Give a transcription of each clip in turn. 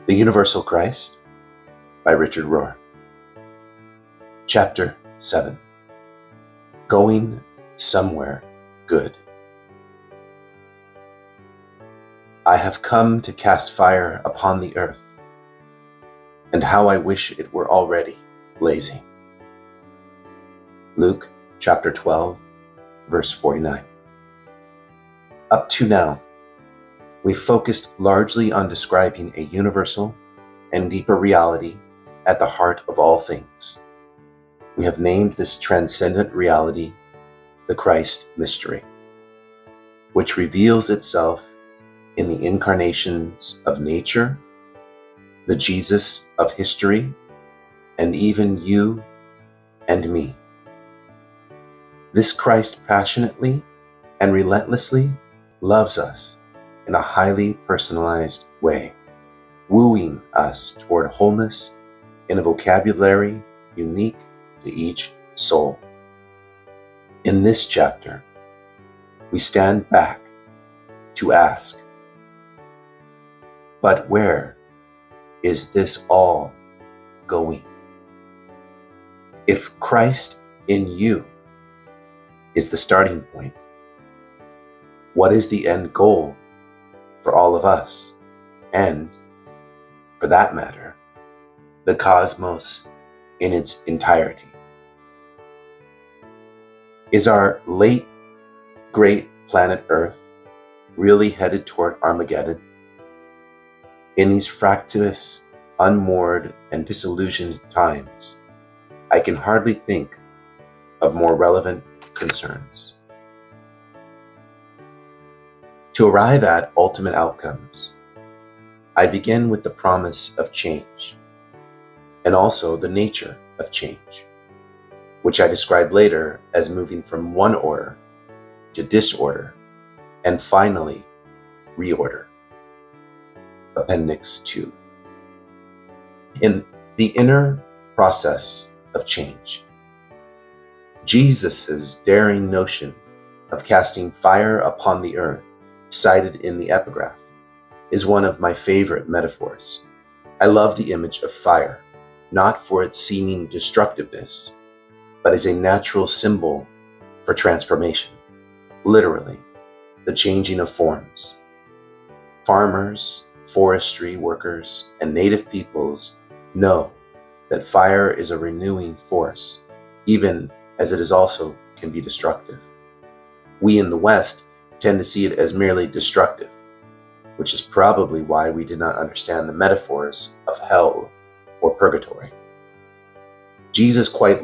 The Universal Christ by Richard Rohr. Chapter 7. Going Somewhere Good. I have come to cast fire upon the earth, and how I wish it were already blazing. Luke chapter 12, verse 49. Up to now, we focused largely on describing a universal and deeper reality at the heart of all things. We have named this transcendent reality the Christ mystery, which reveals itself in the incarnations of nature, the Jesus of history, and even you and me. This Christ passionately and relentlessly loves us in a highly personalized way, wooing us toward wholeness in a vocabulary unique to each soul. In this chapter, we stand back to ask, but where is this all going? If Christ in you is the starting point, what is the end goal for all of us, and, for that matter, the cosmos in its entirety? Is our late great planet Earth really headed toward Armageddon? In these fractious, unmoored, and disillusioned times, I can hardly think of more relevant concerns. To arrive at ultimate outcomes, I begin with the promise of change, and also the nature of change, which I describe later as moving from one order to disorder, and finally, reorder. Appendix 2. In the inner process of change, Jesus' daring notion of casting fire upon the earth, cited in the epigraph, is one of my favorite metaphors. I love the image of fire, not for its seeming destructiveness, but as a natural symbol for transformation, literally, the changing of forms. Farmers, forestry workers, and native peoples know that fire is a renewing force, even as it is also can be destructive. We in the West tend to see it as merely destructive, which is probably why we did not understand the metaphors of hell or purgatory. Jesus quite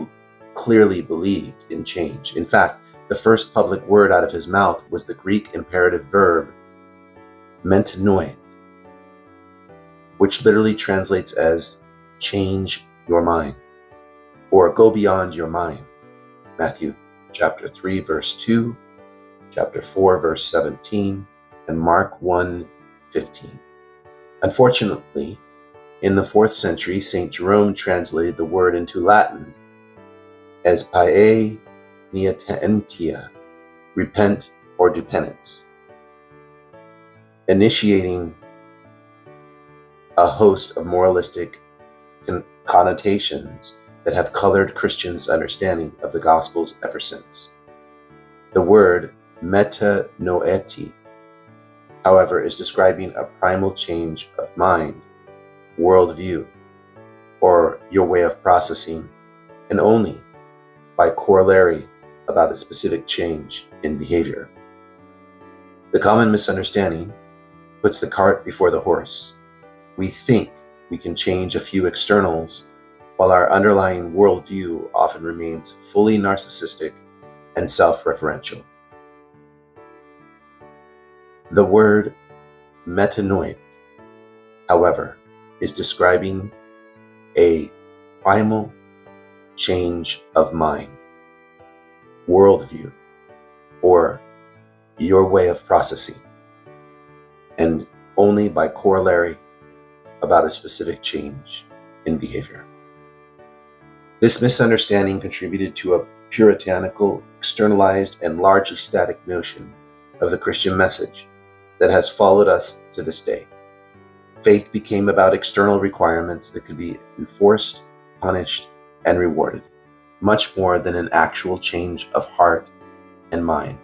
clearly believed in change. In fact, the first public word out of his mouth was the Greek imperative verb metanoia, which literally translates as change your mind or go beyond your mind. Matthew chapter 3 verse 2, chapter 4 verse 17, and Mark 1:15. Unfortunately, in the 4th century, St. Jerome translated the word into Latin as pae nientia, repent or do penance, initiating a host of moralistic connotations that have colored Christians' understanding of the Gospels ever since. The word metanoia, however, is describing a primal change of mind, worldview, or your way of processing, and only by corollary about a specific change in behavior. The common misunderstanding puts the cart before the horse. We think we can change a few externals, while our underlying worldview often remains fully narcissistic and self-referential. The word metanoia, however, is describing a primal change of mind, worldview, or your way of processing, and only by corollary about a specific change in behavior. This misunderstanding contributed to a puritanical, externalized, and largely static notion of the Christian message that has followed us to this day. Faith became about external requirements that could be enforced, punished, and rewarded, much more than an actual change of heart and mind,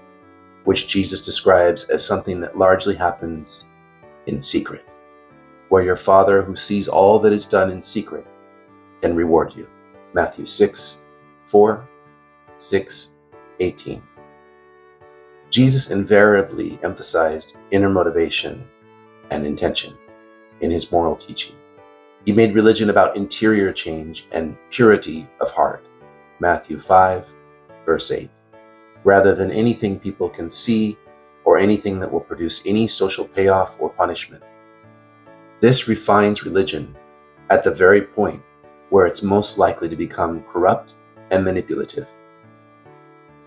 which Jesus describes as something that largely happens in secret, where your Father who sees all that is done in secret can reward you. Matthew 6:4, 6:18. Jesus invariably emphasized inner motivation and intention in his moral teaching. He made religion about interior change and purity of heart. Matthew 5, verse 8. Rather than anything people can see or anything that will produce any social payoff or punishment. This refines religion at the very point where it's most likely to become corrupt and manipulative.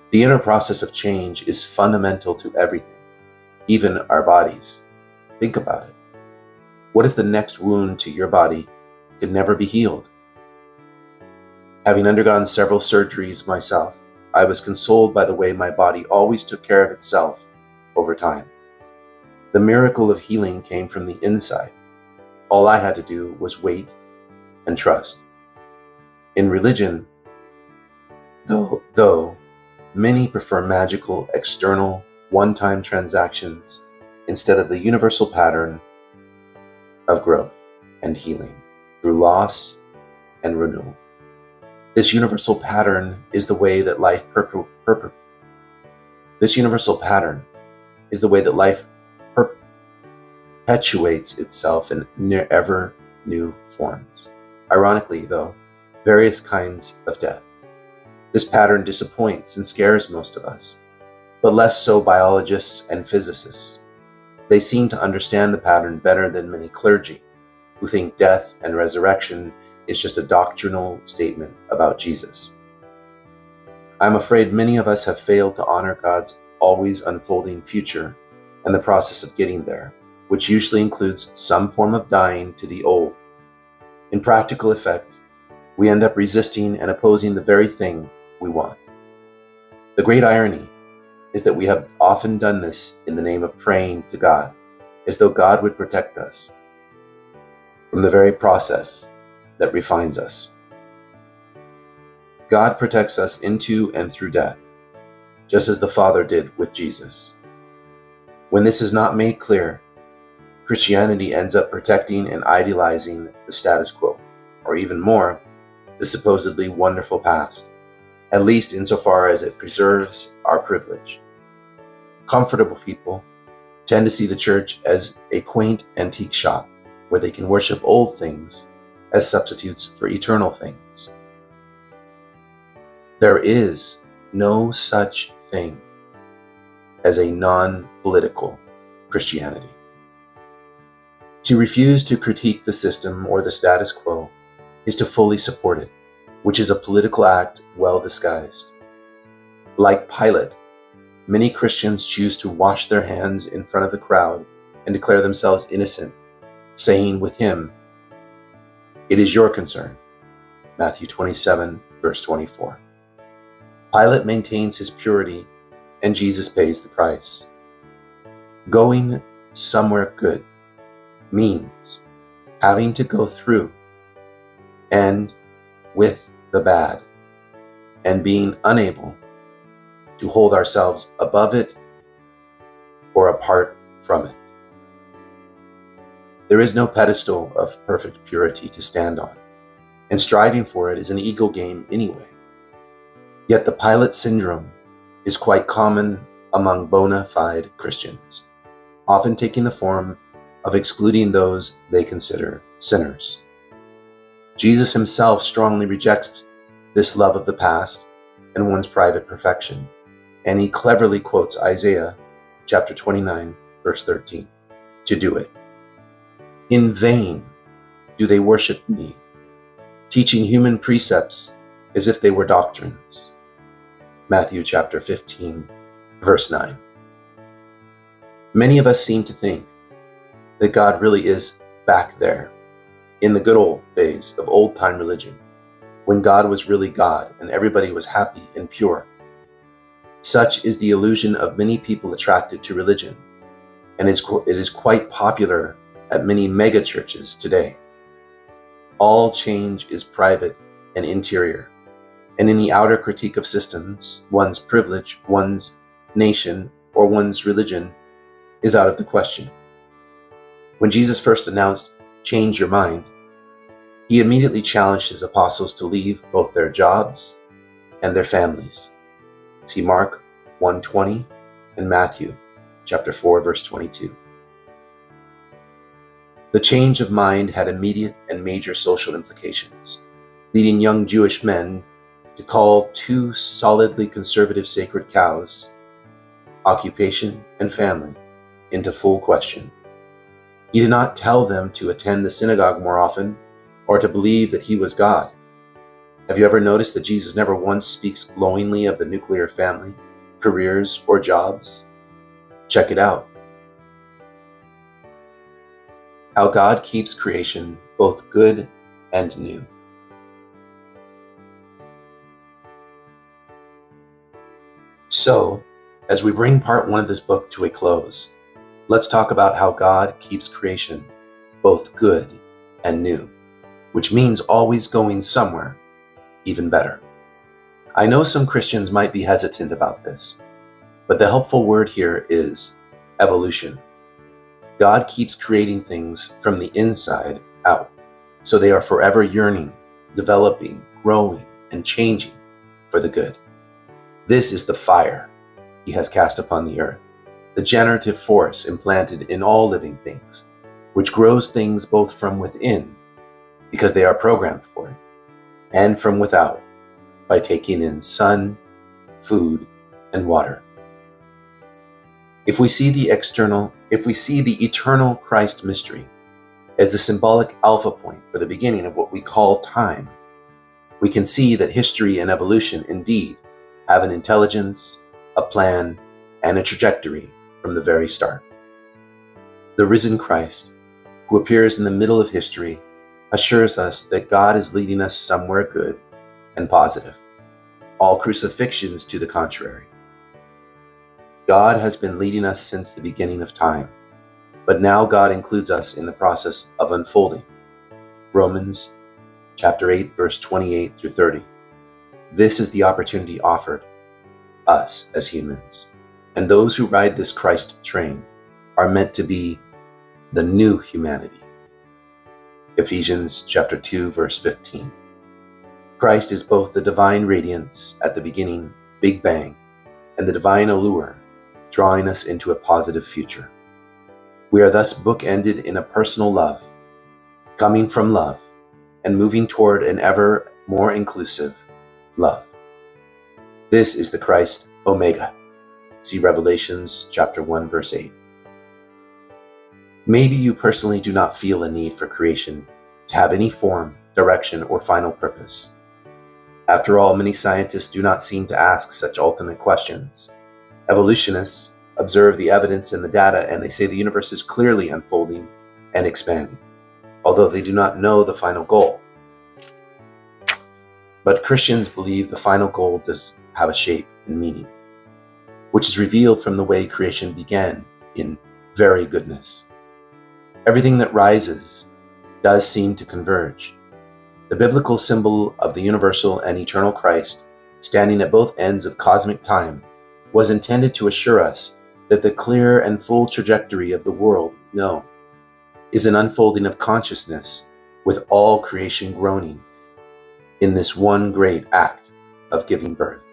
The inner process of change is fundamental to everything, even our bodies. Think about it. What if the next wound to your body could never be healed? Having undergone several surgeries myself, I was consoled by the way my body always took care of itself over time. The miracle of healing came from the inside. All I had to do was wait and trust. In religion, though many prefer magical, external, one-time transactions instead of the universal pattern of growth and healing through loss and renewal. This universal pattern is the way that life perpetuates itself in ever new forms. Ironically, though, various kinds of death. This pattern disappoints and scares most of us, but less so biologists and physicists. They seem to understand the pattern better than many clergy, who think death and resurrection is just a doctrinal statement about Jesus. I'm afraid many of us have failed to honor God's always unfolding future and the process of getting there, which usually includes some form of dying to the old. In practical effect, we end up resisting and opposing the very thing we want. The great irony is that we have often done this in the name of praying to God, as though God would protect us from the very process that refines us. God protects us into and through death, just as the Father did with Jesus. When this is not made clear, Christianity ends up protecting and idealizing the status quo, or even more, the supposedly wonderful past, at least insofar as it preserves our privilege. Comfortable people tend to see the church as a quaint antique shop where they can worship old things as substitutes for eternal things. There is no such thing as a non-political Christianity. To refuse to critique the system or the status quo is to fully support it, which is a political act well disguised. Like Pilate, many Christians choose to wash their hands in front of the crowd and declare themselves innocent, saying with him, "It is your concern." Matthew 27, verse 24. Pilate maintains his purity, and Jesus pays the price. Going somewhere good means having to go through and with the bad, and being unable to hold ourselves above it or apart from it. There is no pedestal of perfect purity to stand on, and striving for it is an ego game anyway. Yet the Pilate syndrome is quite common among bona fide Christians, often taking the form of excluding those they consider sinners. Jesus himself strongly rejects this love of the past and one's private perfection, and he cleverly quotes Isaiah chapter 29, verse 13, to do it. In vain do they worship me, teaching human precepts as if they were doctrines. Matthew chapter 15, verse 9. Many of us seem to think that God really is back there, in the good old days of old-time religion, when God was really God and everybody was happy and pure. Such is the illusion of many people attracted to religion, and it is quite popular at many megachurches today. All change is private and interior, and any outer critique of systems, one's privilege, one's nation, or one's religion is out of the question. When Jesus first announced, "Change your mind," he immediately challenged his apostles to leave both their jobs and their families. See Mark 1:20 and Matthew chapter 4, verse 22. The change of mind had immediate and major social implications, leading young Jewish men to call two solidly conservative sacred cows, occupation and family, into full question. He did not tell them to attend the synagogue more often or to believe that he was God. Have you ever noticed that Jesus never once speaks glowingly of the nuclear family, careers, or jobs? Check it out. How God keeps creation both good and new. So, as we bring part 1 of this book to a close, let's talk about how God keeps creation both good and new, which means always going somewhere even better. I know some Christians might be hesitant about this, but the helpful word here is evolution. God keeps creating things from the inside out, so they are forever yearning, developing, growing, and changing for the good. This is the fire he has cast upon the earth, the generative force implanted in all living things, which grows things both from within, because they are programmed for it, and from without, by taking in sun, food, and water. If we see the eternal Christ mystery as the symbolic alpha point for the beginning of what we call time, we can see that history and evolution indeed have an intelligence, a plan, and a trajectory from the very start. The risen Christ, who appears in the middle of history, assures us that God is leading us somewhere good and positive. All crucifixions to the contrary. God has been leading us since the beginning of time, but now God includes us in the process of unfolding. Romans chapter 8, verse 28 through 30. This is the opportunity offered us as humans, and those who ride this Christ train are meant to be the new humanity. Ephesians chapter 2, verse 15. Christ is both the divine radiance at the beginning, Big Bang, and the divine allure, drawing us into a positive future. We are thus bookended in a personal love, coming from love, and moving toward an ever more inclusive love. This is the Christ Omega. See Revelations chapter 1, verse 8. Maybe you personally do not feel a need for creation to have any form, direction, or final purpose. After all, many scientists do not seem to ask such ultimate questions. Evolutionists observe the evidence in the data and they say the universe is clearly unfolding and expanding, although they do not know the final goal. But Christians believe the final goal does have a shape and meaning, which is revealed from the way creation began in very goodness. Everything that rises does seem to converge. The biblical symbol of the universal and eternal Christ, standing at both ends of cosmic time, was intended to assure us that the clear and full trajectory of the world we know is an unfolding of consciousness with all creation groaning in this one great act of giving birth.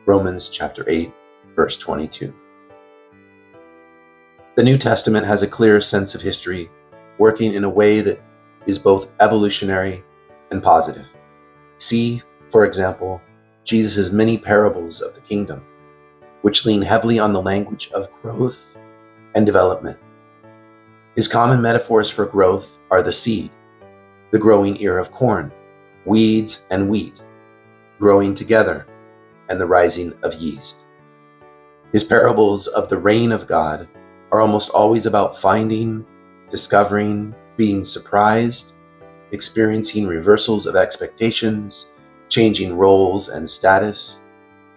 Romans chapter 8, verse 22. The New Testament has a clear sense of history, working in a way that is both evolutionary and positive. See, for example, Jesus' many parables of the kingdom, which lean heavily on the language of growth and development. His common metaphors for growth are the seed, the growing ear of corn, weeds and wheat, growing together, and the rising of yeast. His parables of the reign of God are almost always about finding, discovering, being surprised, experiencing reversals of expectations, changing roles and status.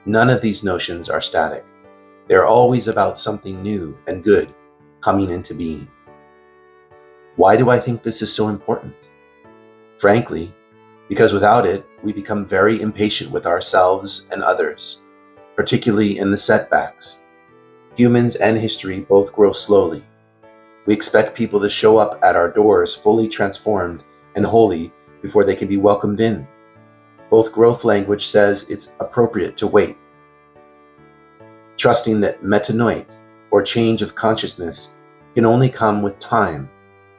None of these notions are static. They are always about something new and good coming into being. Why do I think this is so important? Frankly, because without it, we become very impatient with ourselves and others, particularly in the setbacks. Humans and history both grow slowly. We expect people to show up at our doors fully transformed and holy before they can be welcomed in. Both growth language says it's appropriate to wait, trusting that metanoia, or change of consciousness, can only come with time,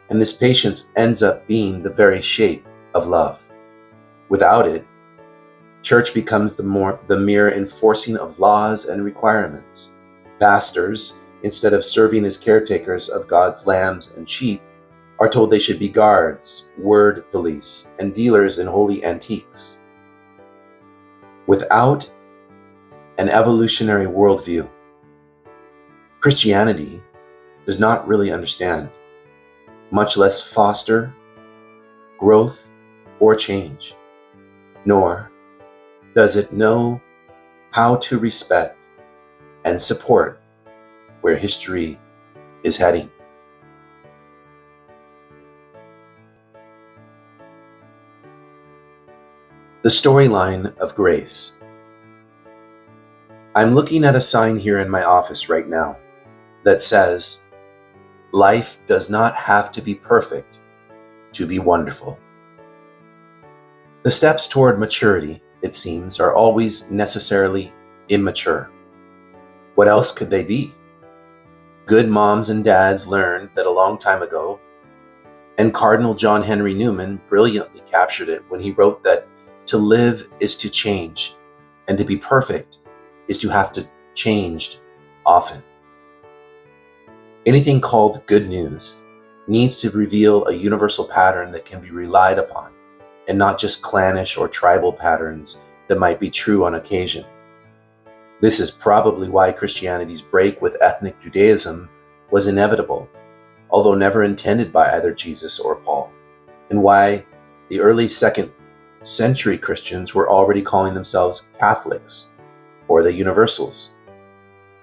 and this patience ends up being the very shape of love. Without it, church becomes the mere enforcing of laws and requirements. Pastors, instead of serving as caretakers of God's lambs and sheep, are told they should be guards, word police, and dealers in holy antiques. Without an evolutionary worldview, Christianity does not really understand, much less foster, growth, or change, nor does it know how to respect and support where history is heading. The storyline of grace. I'm looking at a sign here in my office right now that says, "Life does not have to be perfect to be wonderful." The steps toward maturity, it seems, are always necessarily immature. What else could they be? Good moms and dads learned that a long time ago, and Cardinal John Henry Newman brilliantly captured it when he wrote that to live is to change, and to be perfect is to have to changed often. Anything called good news needs to reveal a universal pattern that can be relied upon, and not just clannish or tribal patterns that might be true on occasion. This is probably why Christianity's break with ethnic Judaism was inevitable, although never intended by either Jesus or Paul, and why the early 2nd century Christians were already calling themselves Catholics, or the Universals.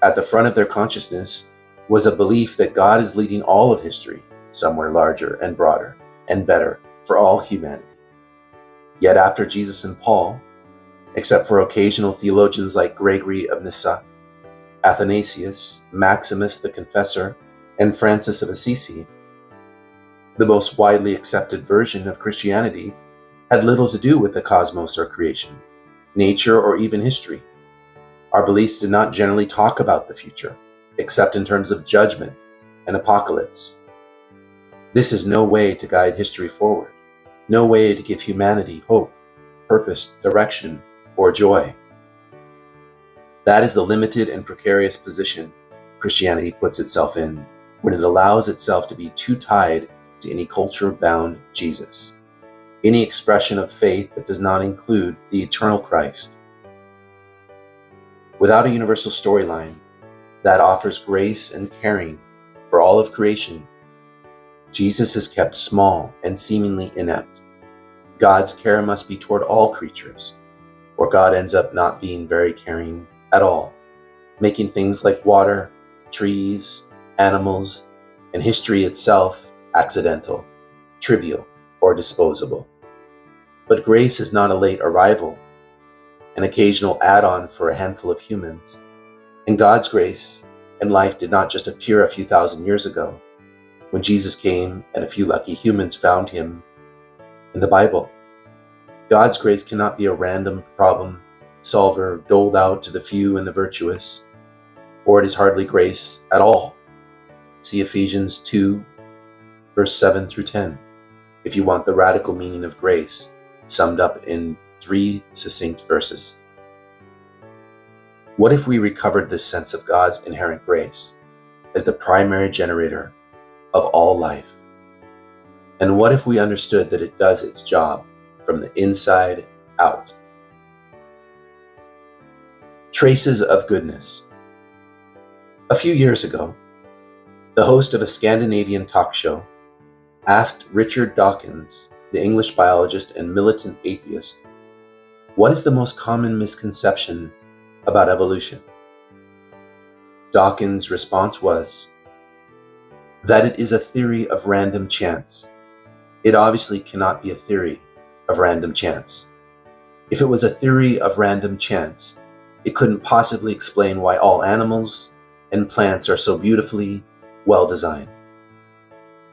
At the front of their consciousness was a belief that God is leading all of history somewhere larger and broader and better for all humanity. Yet after Jesus and Paul, except for occasional theologians like Gregory of Nyssa, Athanasius, Maximus the Confessor, and Francis of Assisi, the most widely accepted version of Christianity had little to do with the cosmos or creation, nature, or even history. Our beliefs did not generally talk about the future, except in terms of judgment and apocalypse. This is no way to guide history forward, no way to give humanity hope, purpose, direction, or joy. That is the limited and precarious position Christianity puts itself in when it allows itself to be too tied to any culture-bound Jesus, any expression of faith that does not include the eternal Christ. Without a universal storyline that offers grace and caring for all of creation, Jesus is kept small and seemingly inept. God's care must be toward all creatures, or God ends up not being very caring at all, making things like water, trees, animals, and history itself accidental, trivial, or disposable. But grace is not a late arrival, an occasional add-on for a handful of humans. And God's grace and life did not just appear a few thousand years ago, when Jesus came and a few lucky humans found him in the Bible. God's grace cannot be a random problem solver doled out to the few and the virtuous, or it is hardly grace at all. See Ephesians 2, verse 7 through 10, if you want the radical meaning of grace summed up in 3 succinct verses. What if we recovered this sense of God's inherent grace as the primary generator of all life? And what if we understood that it does its job from the inside out? Traces of goodness. A few years ago, the host of a Scandinavian talk show asked Richard Dawkins, the English biologist and militant atheist, what is the most common misconception about evolution? Dawkins' response was, that it is a theory of random chance. It obviously cannot be a theory of random chance. If it was a theory of random chance, it couldn't possibly explain why all animals and plants are so beautifully well designed.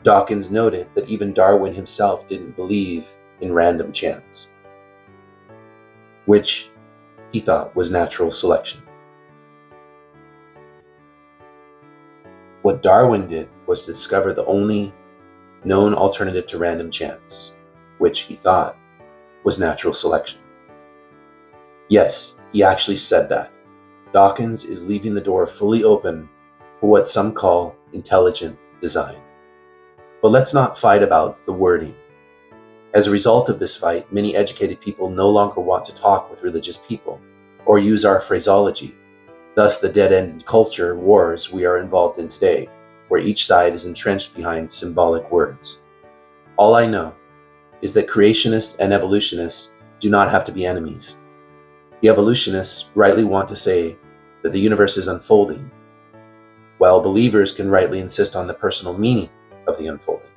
Dawkins noted that even Darwin himself didn't believe in random chance, which he thought was natural selection. What Darwin did was to discover the only known alternative to random chance, which he thought was natural selection. Yes, he actually said that. Dawkins is leaving the door fully open for what some call intelligent design. But let's not fight about the wording. As a result of this fight, many educated people no longer want to talk with religious people or use our phraseology. Thus, the dead-end culture wars we are involved in today, where each side is entrenched behind symbolic words. All I know is that creationists and evolutionists do not have to be enemies. The evolutionists rightly want to say that the universe is unfolding, while believers can rightly insist on the personal meaning of the unfolding.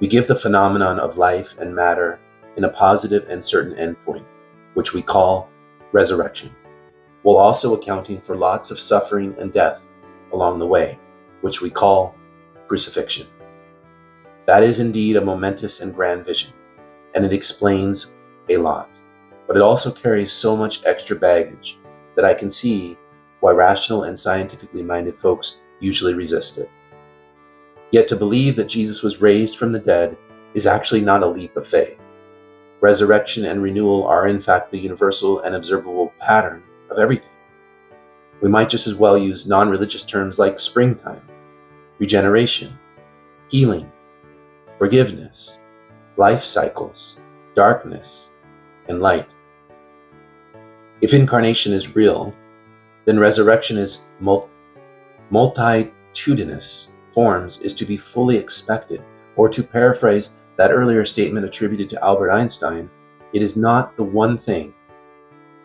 We give the phenomenon of life and matter in a positive and certain endpoint, which we call resurrection, while also accounting for lots of suffering and death along the way, which we call crucifixion. That is indeed a momentous and grand vision, and it explains a lot, but it also carries so much extra baggage that I can see why rational and scientifically minded folks usually resist it. Yet to believe that Jesus was raised from the dead is actually not a leap of faith. Resurrection and renewal are in fact the universal and observable pattern of everything. We might just as well use non-religious terms like springtime, regeneration, healing, forgiveness, life cycles, darkness, and light. If incarnation is real, then resurrection is multitudinous forms is to be fully expected, or to paraphrase that earlier statement attributed to Albert Einstein, it is not the one thing,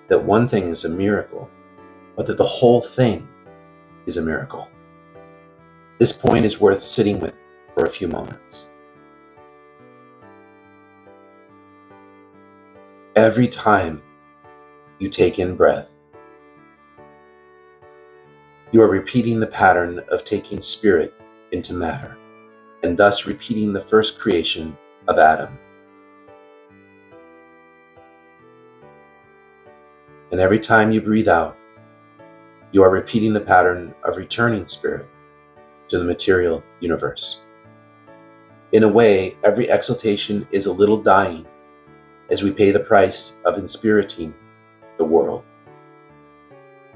that one thing is a miracle, but that the whole thing is a miracle. This point is worth sitting with for a few moments. Every time you take in breath, you are repeating the pattern of taking spirit into matter, and thus repeating the first creation of Adam. And every time you breathe out, you are repeating the pattern of returning spirit to the material universe. In a way, every exaltation is a little dying as we pay the price of inspiriting the world.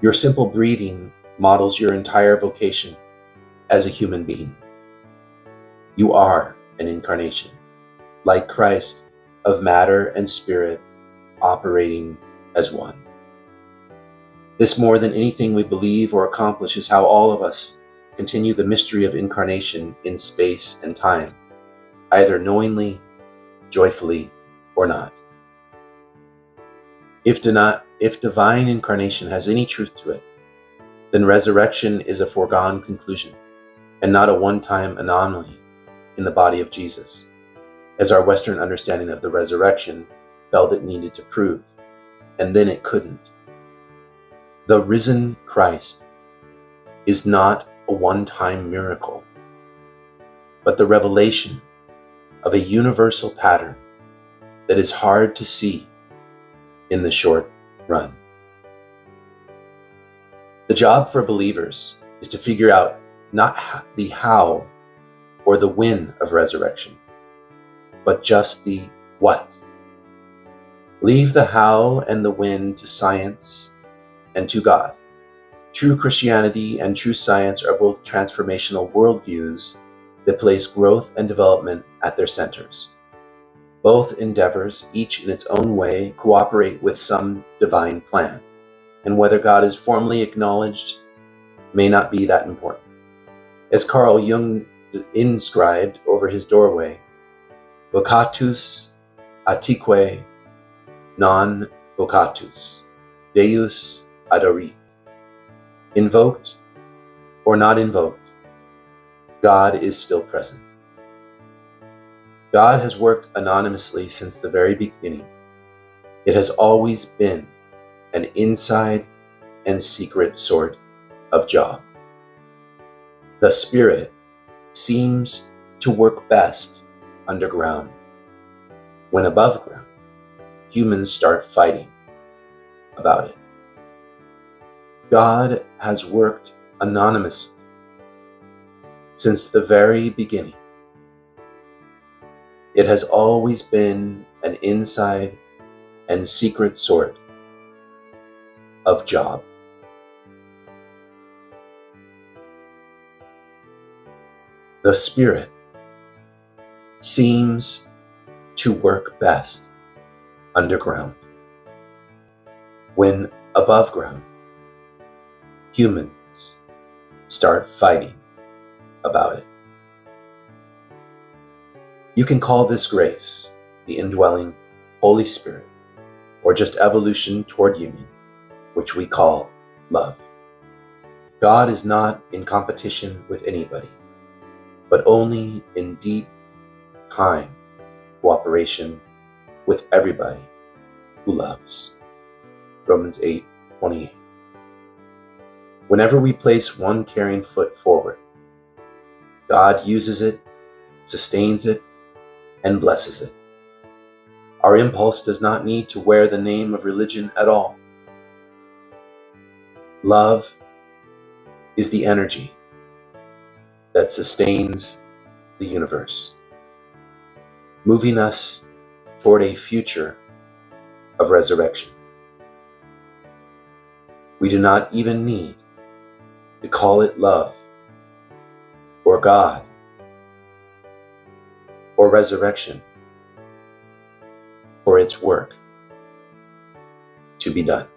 Your simple breathing models your entire vocation as a human being. You are an incarnation, like Christ, of matter and spirit operating as one. This, more than anything we believe or accomplish, is how all of us continue the mystery of incarnation in space and time, either knowingly, joyfully, or not. If divine incarnation has any truth to it, then resurrection is a foregone conclusion and not a one-time anomaly in the body of Jesus, as our Western understanding of the resurrection felt it needed to prove, and then it couldn't. The risen Christ is not a one-time miracle, but the revelation of a universal pattern that is hard to see in the short run. The job for believers is to figure out not the how or the when of resurrection, but just the what. Leave the how and the when to science and to God. True Christianity and true science are both transformational worldviews that place growth and development at their centers. Both endeavors, each in its own way, cooperate with some divine plan, and whether God is formally acknowledged may not be that important. As Carl Jung inscribed over his doorway, vocatus attique non vocatus, Deus adorit. Invoked or not invoked, God is still present. God has worked anonymously since the very beginning. It has always been an inside and secret sort of job. The Spirit seems to work best underground. When above ground, humans start fighting about it. God has worked anonymously since the very beginning. It has always been an inside and secret sort of job. The Spirit seems to work best underground. When above ground, humans start fighting about it. You can call this grace, the indwelling Holy Spirit, or just evolution toward union, which we call love. God is not in competition with anybody, but only in deep, kind cooperation with everybody who loves. Romans 8:28. Whenever we place one caring foot forward, God uses it, sustains it, and blesses it. Our impulse does not need to wear the name of religion at all. Love is the energy that sustains the universe, moving us toward a future of resurrection. We do not even need to call it love, or God, or resurrection for its work to be done.